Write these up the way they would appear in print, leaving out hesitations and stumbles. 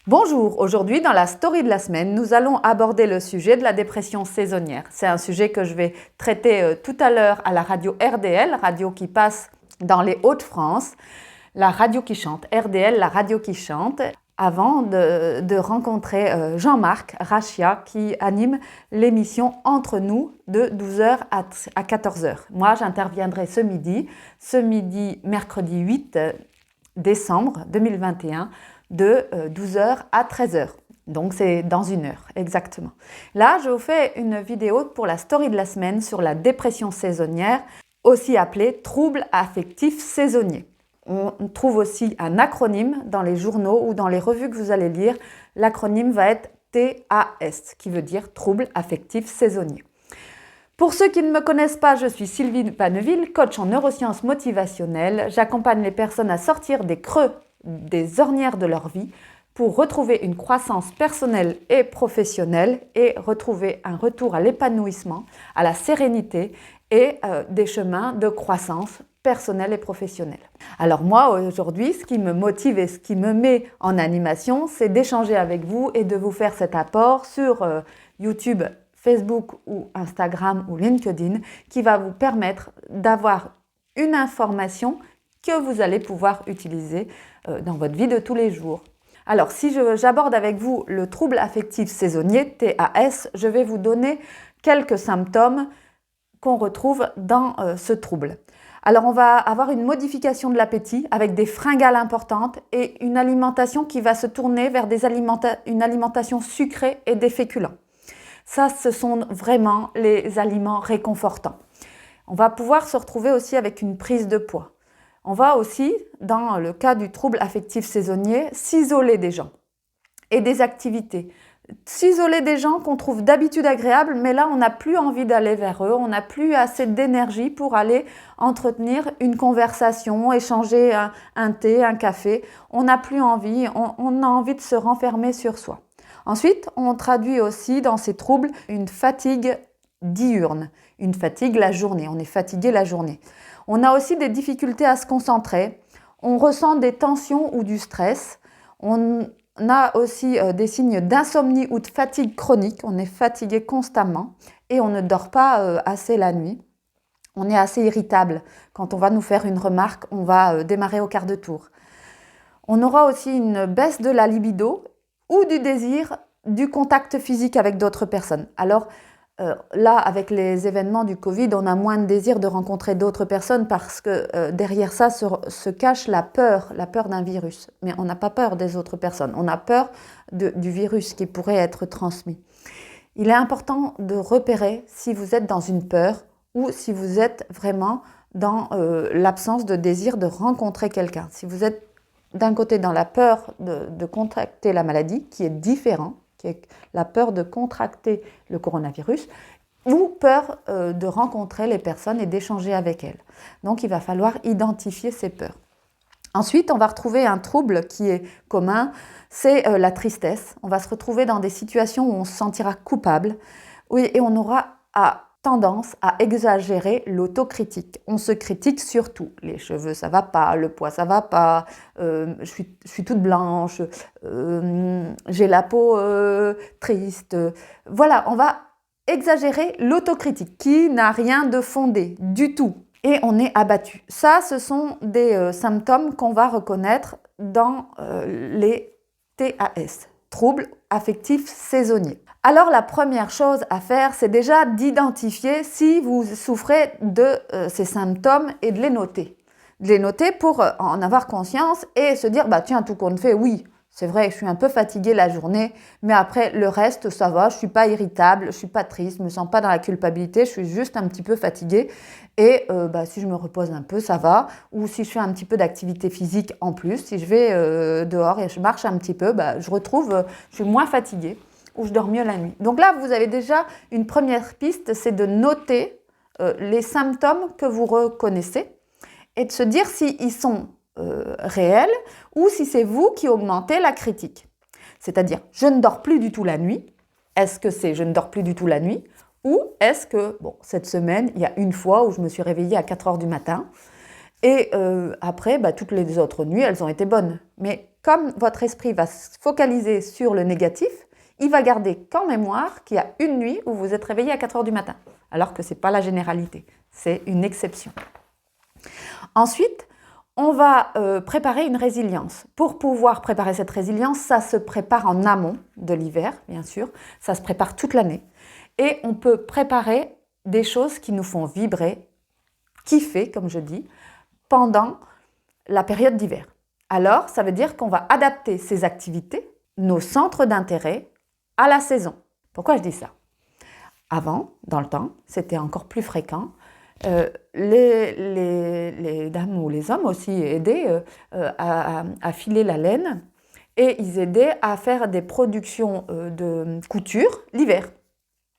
Bonjour, aujourd'hui dans la story de la semaine, nous allons aborder le sujet de la dépression saisonnière. C'est un sujet que je vais traiter tout à l'heure à la radio RDL, radio qui passe dans les Hauts-de-France, la radio qui chante, RDL, la radio qui chante, avant de rencontrer Jean-Marc Rachia qui anime l'émission Entre nous de 12h à 14h. Moi, j'interviendrai ce midi, mercredi 8 décembre 2021, de 12h à 13h. Donc c'est dans une heure, exactement. Là, je vous fais une vidéo pour la story de la semaine sur la dépression saisonnière, aussi appelée trouble affectif saisonnier. On trouve aussi un acronyme dans les journaux ou dans les revues que vous allez lire. L'acronyme va être TAS, qui veut dire trouble affectif saisonnier. Pour ceux qui ne me connaissent pas, je suis Sylvie Paneville, coach en neurosciences motivationnelles. J'accompagne les personnes à sortir des creux, des ornières de leur vie pour retrouver une croissance personnelle et professionnelle et retrouver un retour à l'épanouissement, à la sérénité et des chemins de croissance personnelle et professionnelle. Alors moi, aujourd'hui, ce qui me motive et ce qui me met en animation, c'est d'échanger avec vous et de vous faire cet apport sur YouTube, Facebook ou Instagram ou LinkedIn qui va vous permettre d'avoir une information que vous allez pouvoir utiliser dans votre vie de tous les jours. Alors, si j'aborde avec vous le trouble affectif saisonnier, TAS, je vais vous donner quelques symptômes qu'on retrouve dans ce trouble. Alors, on va avoir une modification de l'appétit avec des fringales importantes et une alimentation qui va se tourner vers une alimentation sucrée et des féculents. Ça, ce sont vraiment les aliments réconfortants. On va pouvoir se retrouver aussi avec une prise de poids. On va aussi, dans le cas du trouble affectif saisonnier, s'isoler des gens et des activités. S'isoler des gens qu'on trouve d'habitude agréables, mais là, on n'a plus envie d'aller vers eux, on n'a plus assez d'énergie pour aller entretenir une conversation, échanger un thé, un café. On n'a plus envie, on a envie de se renfermer sur soi. Ensuite, on traduit aussi dans ces troubles une fatigue diurne, une fatigue la journée, on est fatigué la journée. On a aussi des difficultés à se concentrer, on ressent des tensions ou du stress, on a aussi des signes d'insomnie ou de fatigue chronique, on est fatigué constamment et on ne dort pas assez la nuit. On est assez irritable, quand on va nous faire une remarque, on va démarrer au quart de tour. On aura aussi une baisse de la libido ou du désir du contact physique avec d'autres personnes. Alors, là, avec les événements du Covid, on a moins de désir de rencontrer d'autres personnes parce que derrière ça se cache la peur d'un virus. Mais on n'a pas peur des autres personnes, on a peur du virus qui pourrait être transmis. Il est important de repérer si vous êtes dans une peur ou si vous êtes vraiment dans l'absence de désir de rencontrer quelqu'un. Si vous êtes d'un côté dans la peur de contracter la maladie, qui est différent, qui est la peur de contracter le coronavirus, ou peur de rencontrer les personnes et d'échanger avec elles. Donc, il va falloir identifier ces peurs. Ensuite, on va retrouver un trouble qui est commun, c'est la tristesse. On va se retrouver dans des situations où on se sentira coupable et on aura tendance à exagérer l'autocritique. On se critique surtout. Les cheveux, ça va pas, le poids, ça va pas, je suis toute blanche, j'ai la peau triste. Voilà, on va exagérer l'autocritique qui n'a rien de fondé du tout. Et on est abattu. Ça, ce sont des symptômes qu'on va reconnaître dans les TAS, troubles affectifs saisonniers. Alors la première chose à faire, c'est déjà d'identifier si vous souffrez de ces symptômes et de les noter. De les noter pour en avoir conscience et se dire, tiens, tout compte fait, oui, c'est vrai, je suis un peu fatiguée la journée, mais après le reste, ça va, je ne suis pas irritable, je ne suis pas triste, je ne me sens pas dans la culpabilité, je suis juste un petit peu fatiguée. Et si je me repose un peu, ça va. Ou si je fais un petit peu d'activité physique en plus, si je vais dehors et je marche un petit peu, je suis moins fatiguée ou je dors mieux la nuit. Donc là, vous avez déjà une première piste, c'est de noter les symptômes que vous reconnaissez et de se dire s'ils sont réels ou si c'est vous qui augmentez la critique. C'est-à-dire, je ne dors plus du tout la nuit. Est-ce que c'est je ne dors plus du tout la nuit? Ou est-ce que, cette semaine, il y a une fois où je me suis réveillée à 4h du matin Et après, toutes les autres nuits, elles ont été bonnes. Mais comme votre esprit va se focaliser sur le négatif, il va garder qu'en mémoire qu'il y a une nuit où vous êtes réveillé à 4 heures du matin, alors que ce n'est pas la généralité, c'est une exception. Ensuite, on va préparer une résilience. Pour pouvoir préparer cette résilience, ça se prépare en amont de l'hiver, bien sûr, ça se prépare toute l'année. Et on peut préparer des choses qui nous font vibrer, kiffer, comme je dis, pendant la période d'hiver. Alors, ça veut dire qu'on va adapter ces activités, nos centres d'intérêt, à la saison. Pourquoi je dis ça? Avant, dans le temps, c'était encore plus fréquent. Les dames ou les hommes aussi aidaient à filer la laine et ils aidaient à faire des productions de couture l'hiver.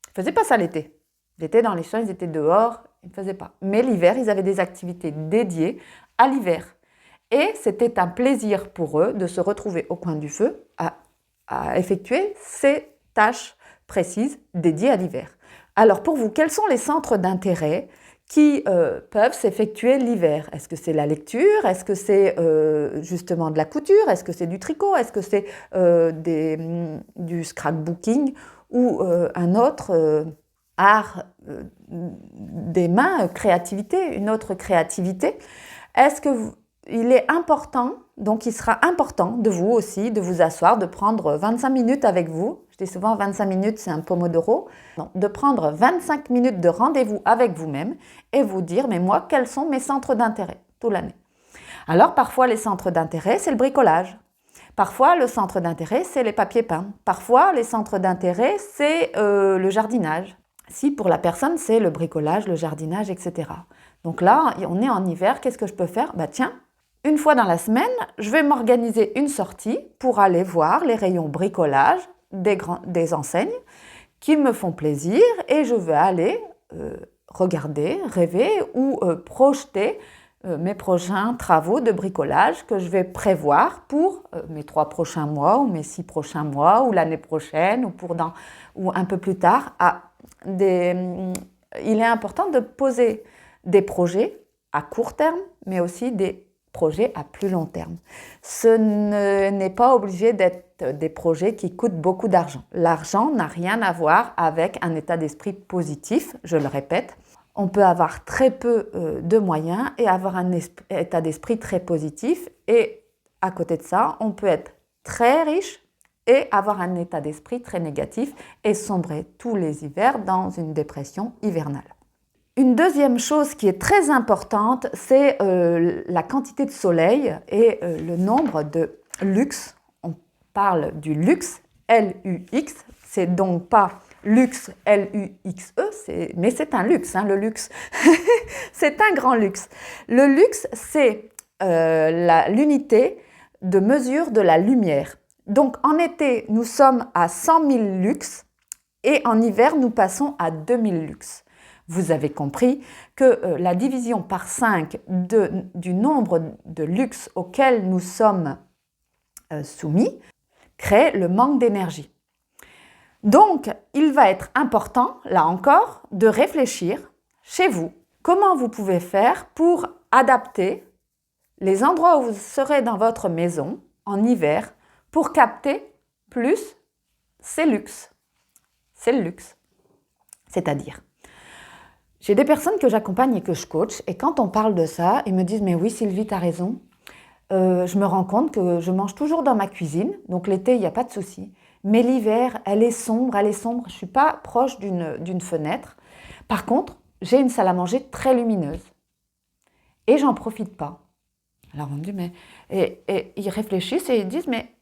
Ils ne faisaient pas ça l'été. L'été, dans les champs, ils étaient dehors, ils ne faisaient pas. Mais l'hiver, ils avaient des activités dédiées à l'hiver. Et c'était un plaisir pour eux de se retrouver au coin du feu à effectuer ces tâches précises dédiées à l'hiver. Alors pour vous, quels sont les centres d'intérêt qui peuvent s'effectuer l'hiver? Est-ce que c'est la lecture? Est-ce que c'est justement de la couture? Est-ce que c'est du tricot? Est-ce que c'est du scrapbooking ou un autre art des mains, créativité, une autre créativité? Est-ce que il est important, donc il sera important de vous aussi, de vous asseoir, de prendre 25 minutes avec vous. Je dis souvent 25 minutes, c'est un pomodoro. Non, de prendre 25 minutes de rendez-vous avec vous-même et vous dire, mais moi, quels sont mes centres d'intérêt toute l'année? Alors, parfois, les centres d'intérêt, c'est le bricolage. Parfois, le centre d'intérêt, c'est les papiers peints. Parfois, les centres d'intérêt, c'est le jardinage. Si pour la personne, c'est le bricolage, le jardinage, etc. Donc là, on est en hiver, qu'est-ce que je peux faire? Tiens, une fois dans la semaine, je vais m'organiser une sortie pour aller voir les rayons bricolage des enseignes qui me font plaisir et je vais aller regarder, rêver ou projeter mes prochains travaux de bricolage que je vais prévoir pour mes 3 prochains mois ou mes 6 prochains mois ou l'année prochaine ou un peu plus tard. Il est important de poser des projets à court terme, mais aussi des projets à plus long terme. Ce n'est pas obligé d'être des projets qui coûtent beaucoup d'argent. L'argent n'a rien à voir avec un état d'esprit positif, je le répète. On peut avoir très peu de moyens et avoir un état d'esprit très positif. Et à côté de ça, on peut être très riche et avoir un état d'esprit très négatif et sombrer tous les hivers dans une dépression hivernale. Une deuxième chose qui est très importante, c'est la quantité de soleil et le nombre de lux. On parle du lux, L-U-X, c'est donc pas luxe, L-U-X-E, mais c'est un luxe, le luxe. C'est un grand luxe. Le luxe, c'est l'unité de mesure de la lumière. Donc en été, nous sommes à 100 000 lux et en hiver, nous passons à 2000 lux. Vous avez compris que la division par 5 du nombre de lux auquel nous sommes soumis crée le manque d'énergie. Donc, il va être important, là encore, de réfléchir chez vous comment vous pouvez faire pour adapter les endroits où vous serez dans votre maison en hiver pour capter plus ces lux. C'est le luxe. C'est-à-dire, j'ai des personnes que j'accompagne et que je coach, et quand on parle de ça, ils me disent « Mais oui, Sylvie, tu as raison. Je me rends compte que je mange toujours dans ma cuisine, donc l'été, il n'y a pas de souci. Mais l'hiver, elle est sombre, je ne suis pas proche d'une fenêtre. Par contre, j'ai une salle à manger très lumineuse. Et j'en profite pas. » Alors on me dit « Mais… » Et ils réfléchissent et ils disent « Mais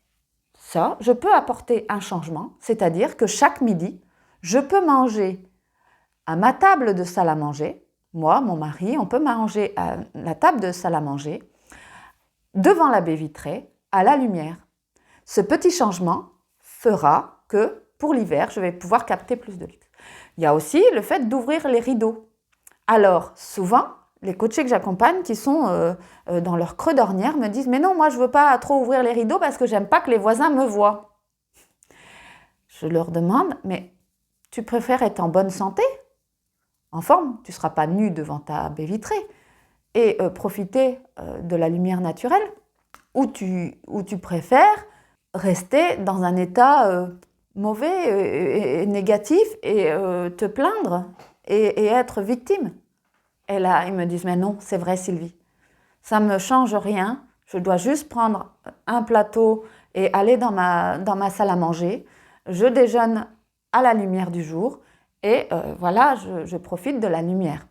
ça, je peux apporter un changement, c'est-à-dire que chaque midi, je peux manger à ma table de salle à manger, moi, mon mari, on peut manger à la table de salle à manger, devant la baie vitrée, à la lumière. Ce petit changement fera que, pour l'hiver, je vais pouvoir capter plus de luxe. Il y a aussi le fait d'ouvrir les rideaux. Alors, souvent, les coachés que j'accompagne, qui sont dans leur creux d'ornière, me disent « Mais non, moi, je ne veux pas trop ouvrir les rideaux parce que j'aime pas que les voisins me voient. » Je leur demande « Mais tu préfères être en bonne santé ? En forme, tu ne seras pas nu devant ta baie vitrée. et profiter de la lumière naturelle, ou tu préfères rester dans un état mauvais et négatif et te plaindre et être victime. Et là, ils me disent, mais non, c'est vrai Sylvie, ça ne me change rien, je dois juste prendre un plateau et aller dans ma salle à manger, je déjeune à la lumière du jour et voilà, je profite de la lumière.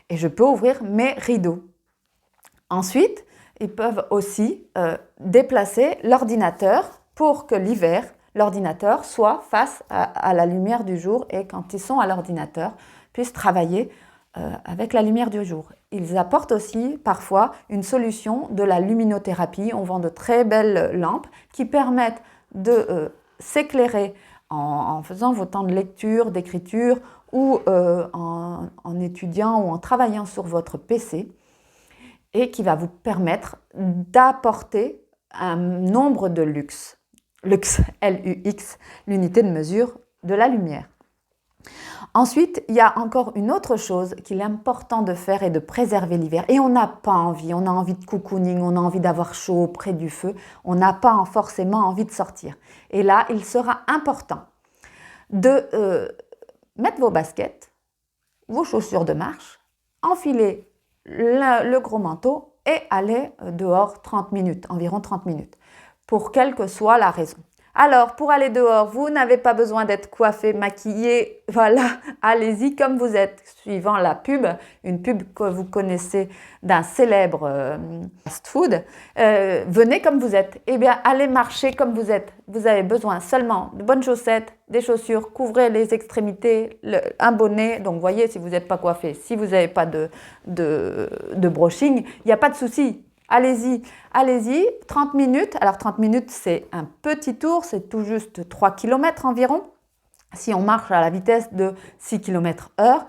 Et je peux ouvrir mes rideaux. Ensuite, ils peuvent aussi déplacer l'ordinateur pour que l'hiver, l'ordinateur soit face à la lumière du jour et quand ils sont à l'ordinateur, puissent travailler avec la lumière du jour. Ils apportent aussi parfois une solution de la luminothérapie. On vend de très belles lampes qui permettent de s'éclairer en faisant vos temps de lecture, d'écriture ou en étudiant ou en travaillant sur votre PC et qui va vous permettre d'apporter un nombre de lux. Lux, L-U-X, l'unité de mesure de la lumière. Ensuite, il y a encore une autre chose qu'il est important de faire et de préserver l'hiver. Et on n'a pas envie, on a envie de cocooning, on a envie d'avoir chaud près du feu, on n'a pas forcément envie de sortir. Et là, il sera important de mettre vos baskets, vos chaussures de marche, enfiler le gros manteau et aller dehors 30 minutes, environ 30 minutes, pour quelle que soit la raison. Alors, pour aller dehors, vous n'avez pas besoin d'être coiffé, maquillé, voilà, allez-y comme vous êtes, suivant la pub, une pub que vous connaissez d'un célèbre fast-food, venez comme vous êtes, eh bien, allez marcher comme vous êtes. Vous avez besoin seulement de bonnes chaussettes, des chaussures, couvrez les extrémités, un bonnet, donc voyez si vous n'êtes pas coiffé, si vous n'avez pas de brushing, il n'y a pas de souci. Allez-y, 30 minutes. Alors 30 minutes, c'est un petit tour, c'est tout juste 3 km environ, si on marche à la vitesse de 6 km/h.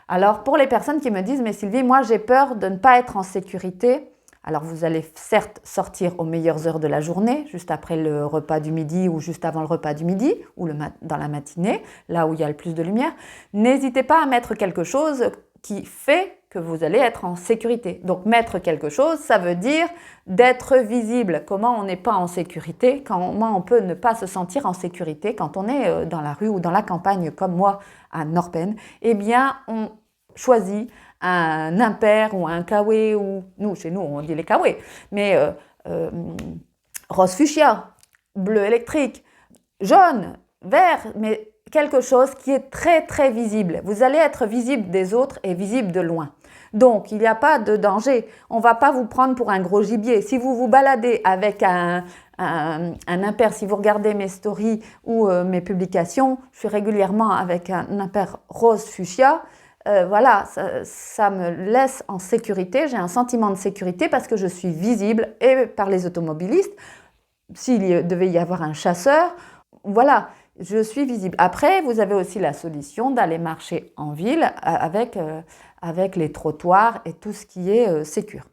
Alors pour les personnes qui me disent, mais Sylvie, moi j'ai peur de ne pas être en sécurité. Alors vous allez certes sortir aux meilleures heures de la journée, juste après le repas du midi ou juste avant le repas du midi, ou dans la matinée, là où il y a le plus de lumière. N'hésitez pas à mettre quelque chose qui fait que vous allez être en sécurité. Donc mettre quelque chose, ça veut dire d'être visible. Comment on n'est pas en sécurité? Comment on peut ne pas se sentir en sécurité quand on est dans la rue ou dans la campagne comme moi à Norpen? Eh bien, on choisit un impair ou un kawaii, ou chez nous on dit les kawaii, mais rose fuchsia, bleu électrique, jaune, vert, mais quelque chose qui est très très visible. Vous allez être visible des autres et visible de loin. Donc, il n'y a pas de danger. On ne va pas vous prendre pour un gros gibier. Si vous vous baladez avec un impair, si vous regardez mes stories ou mes publications, je suis régulièrement avec un impair rose fuchsia. Voilà, ça me laisse en sécurité. J'ai un sentiment de sécurité parce que je suis visible et par les automobilistes. S'il devait y avoir un chasseur, voilà, je suis visible. Après, vous avez aussi la solution d'aller marcher en ville avec les trottoirs et tout ce qui est sécure.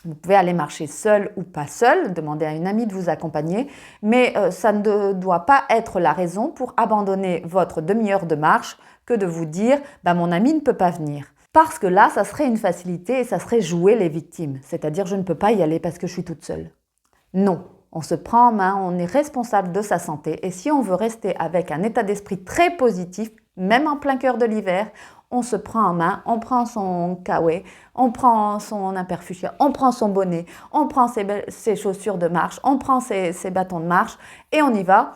Vous pouvez aller marcher seul ou pas seul, demander à une amie de vous accompagner, mais ça ne doit pas être la raison pour abandonner votre demi-heure de marche que de vous dire « mon ami ne peut pas venir ». Parce que là, ça serait une facilité et ça serait jouer les victimes, c'est-à-dire je ne peux pas y aller parce que je suis toute seule. Non. On se prend en main, on est responsable de sa santé et si on veut rester avec un état d'esprit très positif, même en plein cœur de l'hiver, on se prend en main, on prend son kawaii, on prend son impair fuchsia, on prend son bonnet, on prend ses chaussures de marche, on prend ses bâtons de marche et on y va.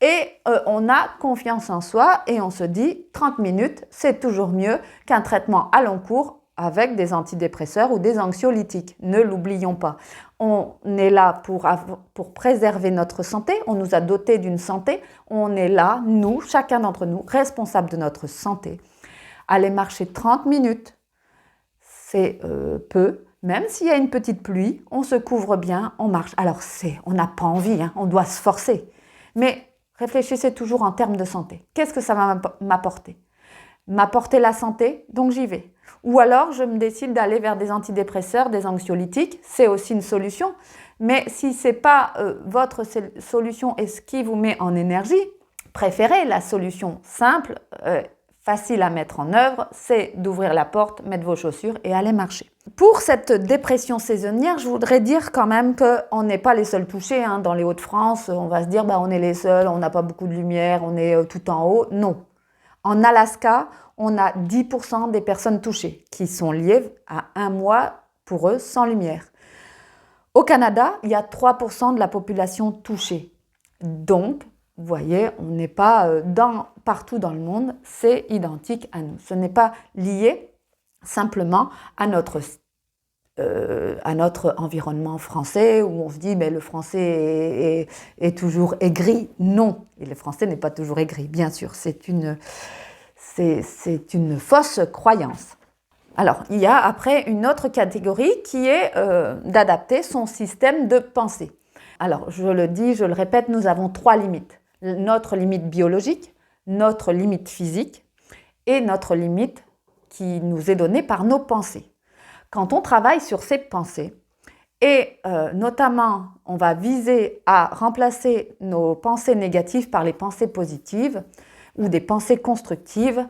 Et on a confiance en soi et on se dit 30 minutes, c'est toujours mieux qu'un traitement à long cours avec des antidépresseurs ou des anxiolytiques. Ne l'oublions pas. On est là pour préserver notre santé, on nous a dotés d'une santé, on est là, nous, chacun d'entre nous, responsables de notre santé. Aller marcher 30 minutes, c'est peu, même s'il y a une petite pluie, on se couvre bien, on marche. Alors on n'a pas envie, on doit se forcer. Mais réfléchissez toujours en termes de santé. Qu'est-ce que ça va m'apporter? M'apporter la santé, donc j'y vais. Ou alors, je me décide d'aller vers des antidépresseurs, des anxiolytiques, c'est aussi une solution. Mais si ce n'est pas votre solution et ce qui vous met en énergie, préférez la solution simple, facile à mettre en œuvre, c'est d'ouvrir la porte, mettre vos chaussures et aller marcher. Pour cette dépression saisonnière, je voudrais dire quand même qu'on n'est pas les seuls touchés. Dans les Hauts-de-France, on va se dire on est les seuls, on n'a pas beaucoup de lumière, on est tout en haut. Non. En Alaska, on a 10% des personnes touchées qui sont liées à un mois pour eux sans lumière. Au Canada, il y a 3% de la population touchée. Donc, vous voyez, on n'est pas partout dans le monde, c'est identique à nous. Ce n'est pas lié simplement à notre environnement français où on se dit le français est toujours aigri. Non, et le français n'est pas toujours aigri, bien sûr. C'est une fausse croyance. Alors, il y a après une autre catégorie qui est d'adapter son système de pensée. Alors, je le dis, je le répète, nous avons 3 limites. Notre limite biologique, notre limite physique et notre limite qui nous est donnée par nos pensées. Quand on travaille sur ces pensées, et notamment on va viser à remplacer nos pensées négatives par les pensées positives ou des pensées constructives,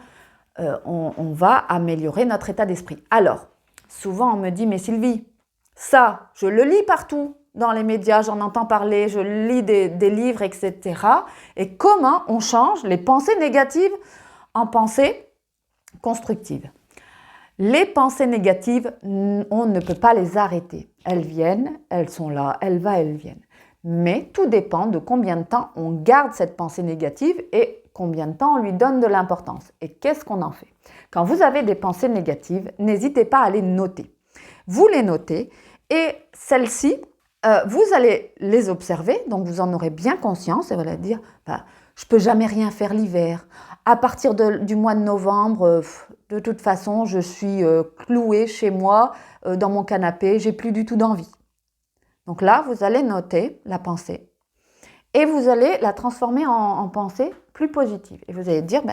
on va améliorer notre état d'esprit. Alors, souvent on me dit, mais Sylvie, ça, je le lis partout dans les médias, j'en entends parler, je lis des livres, etc. Et comment on change les pensées négatives en pensées constructives? Les pensées négatives, on ne peut pas les arrêter. Elles viennent, elles sont là, elles vont, elles viennent. Mais tout dépend de combien de temps on garde cette pensée négative et combien de temps on lui donne de l'importance. Et qu'est-ce qu'on en fait? Quand vous avez des pensées négatives, n'hésitez pas à les noter. Vous les notez et celles-ci, vous allez les observer, donc vous en aurez bien conscience et vous allez dire je ne peux jamais rien faire l'hiver. À partir du mois de novembre, de toute façon, je suis clouée chez moi dans mon canapé, j'ai plus du tout d'envie. Donc là, vous allez noter la pensée et vous allez la transformer en pensée plus positive. Et vous allez dire,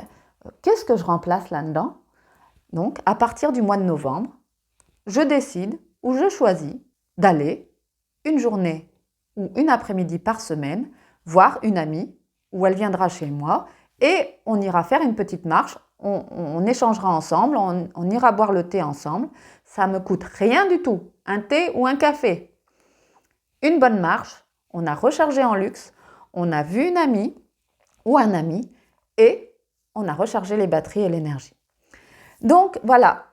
qu'est-ce que je remplace là-dedans? Donc, à partir du mois de novembre, je décide ou je choisis d'aller une journée ou une après-midi par semaine voir une amie où elle viendra chez moi et on ira faire une petite marche, on échangera ensemble, on ira boire le thé ensemble. Ça ne me coûte rien du tout, un thé ou un café. Une bonne marche, on a rechargé en luxe, on a vu une amie ou un ami et on a rechargé les batteries et l'énergie. Donc voilà,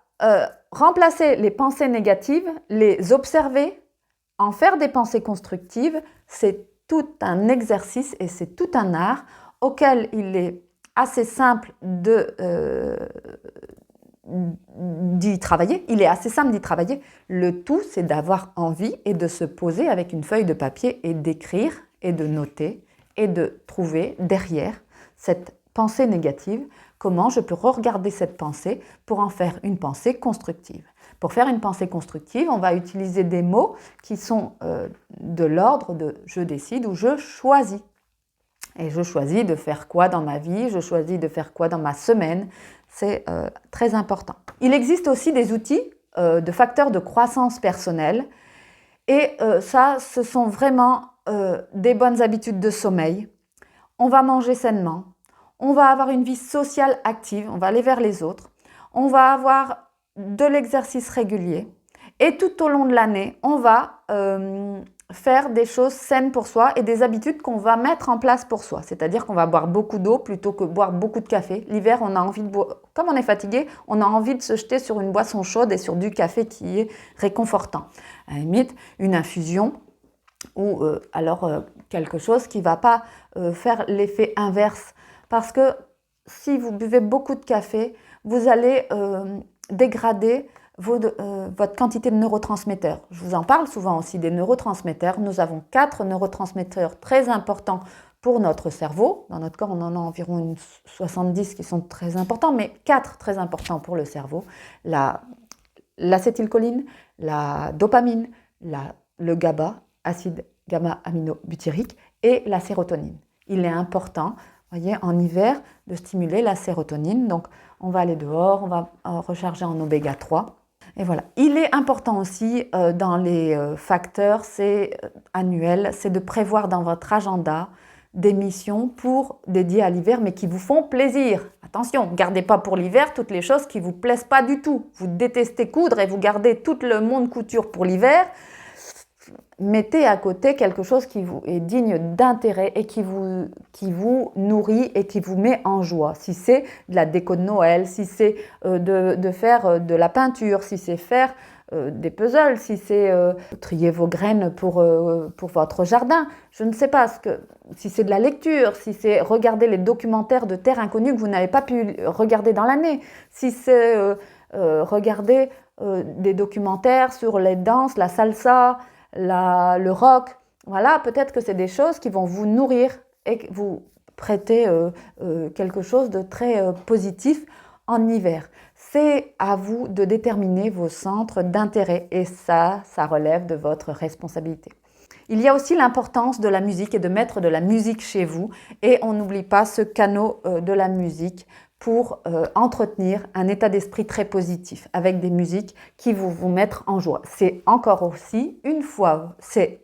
remplacer les pensées négatives, les observer, en faire des pensées constructives, c'est tout un exercice et c'est tout un art auquel il est assez simple d'y travailler. Il est assez simple d'y travailler. Le tout, c'est d'avoir envie et de se poser avec une feuille de papier et d'écrire et de noter et de trouver derrière cette pensée négative comment je peux regarder cette pensée pour en faire une pensée constructive. Pour faire une pensée constructive, on va utiliser des mots qui sont de l'ordre de « je décide » ou « je choisis ». Et je choisis de faire quoi dans ma vie, je choisis de faire quoi dans ma semaine. C'est très important. Il existe aussi des outils de facteurs de croissance personnelle. Et ça, ce sont vraiment des bonnes habitudes de sommeil. On va manger sainement. On va avoir une vie sociale active. On va aller vers les autres. On va avoir de l'exercice régulier. Et tout au long de l'année, on va faire des choses saines pour soi et des habitudes qu'on va mettre en place pour soi. C'est-à-dire qu'on va boire beaucoup d'eau plutôt que boire beaucoup de café. L'hiver, on a envie de boire. Comme on est fatigué, on a envie de se jeter sur une boisson chaude et sur du café qui est réconfortant. À la limite, une infusion ou quelque chose qui ne va pas faire l'effet inverse. Parce que si vous buvez beaucoup de café, vous allez dégrader votre quantité de neurotransmetteurs. Je vous en parle souvent aussi des neurotransmetteurs. Nous avons 4 neurotransmetteurs très importants pour notre cerveau. Dans notre corps, on en a environ 70 qui sont très importants, mais 4 très importants pour le cerveau. L'acétylcholine, la dopamine, le GABA, acide gamma-aminobutyrique, et la sérotonine. Il est important, voyez, en hiver, de stimuler la sérotonine. Donc, on va aller dehors, on va recharger en oméga 3. Et voilà. Il est important aussi dans les facteurs annuels, c'est de prévoir dans votre agenda d'émissions dédiées à l'hiver, mais qui vous font plaisir. Attention, gardez pas pour l'hiver toutes les choses qui vous plaisent pas du tout. Vous détestez coudre et vous gardez tout le monde couture pour l'hiver. Mettez à côté quelque chose qui vous est digne d'intérêt et qui vous nourrit et qui vous met en joie. Si c'est de la déco de Noël, si c'est de faire de la peinture, si c'est faire des puzzles, si c'est trier vos graines pour votre jardin, je ne sais pas, si c'est de la lecture, si c'est regarder les documentaires de terres inconnues que vous n'avez pas pu regarder dans l'année, si c'est regarder des documentaires sur les danses, la salsa, le rock, voilà, peut-être que c'est des choses qui vont vous nourrir et vous prêter quelque chose de très positif en hiver. C'est à vous de déterminer vos centres d'intérêt et ça relève de votre responsabilité. Il y a aussi l'importance de la musique et de mettre de la musique chez vous et on n'oublie pas ce canot de la musique pour entretenir un état d'esprit très positif avec des musiques qui vont vous mettre en joie. C'est encore aussi une fois, c'est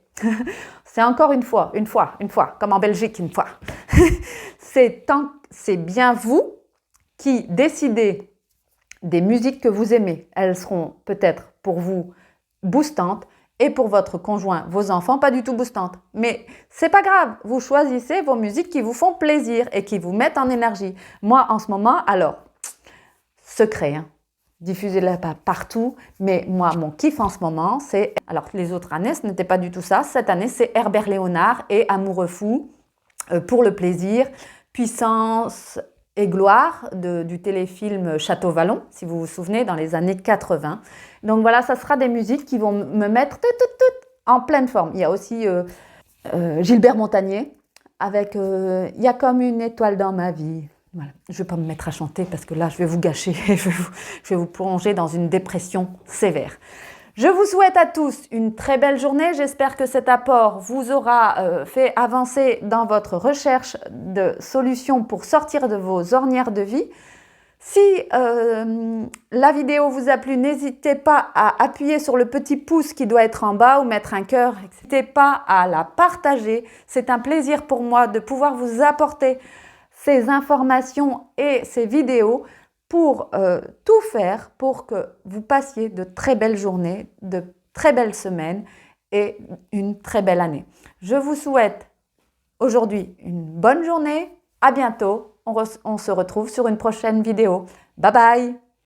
encore une fois, comme en Belgique une fois. C'est bien vous qui décidez des musiques que vous aimez. Elles seront peut-être pour vous boostantes et pour votre conjoint, vos enfants, pas du tout boostantes. Mais c'est pas grave, vous choisissez vos musiques qui vous font plaisir et qui vous mettent en énergie. Moi, en ce moment, alors, secret, hein, diffusez-la pas partout, mais moi, mon kiff en ce moment, c'est... Alors, les autres années, ce n'était pas du tout ça. Cette année, c'est Herbert Léonard et Amoureux fou, pour le plaisir, Puissance et gloire du téléfilm Château Vallon, si vous vous souvenez, dans les années 80. Donc voilà, ça sera des musiques qui vont me mettre en pleine forme. Il y a aussi Gilbert Montagnier avec Il y a comme une étoile dans ma vie. Voilà. Je ne vais pas me mettre à chanter parce que là, je vais vous gâcher, je vais vous plonger dans une dépression sévère. Je vous souhaite à tous une très belle journée. J'espère que cet apport vous aura fait avancer dans votre recherche de solutions pour sortir de vos ornières de vie. Si la vidéo vous a plu, n'hésitez pas à appuyer sur le petit pouce qui doit être en bas ou mettre un cœur. N'hésitez pas à la partager. C'est un plaisir pour moi de pouvoir vous apporter ces informations et ces vidéos pour tout faire pour que vous passiez de très belles journées, de très belles semaines et une très belle année. Je vous souhaite aujourd'hui une bonne journée. À bientôt. On se retrouve sur une prochaine vidéo. Bye bye!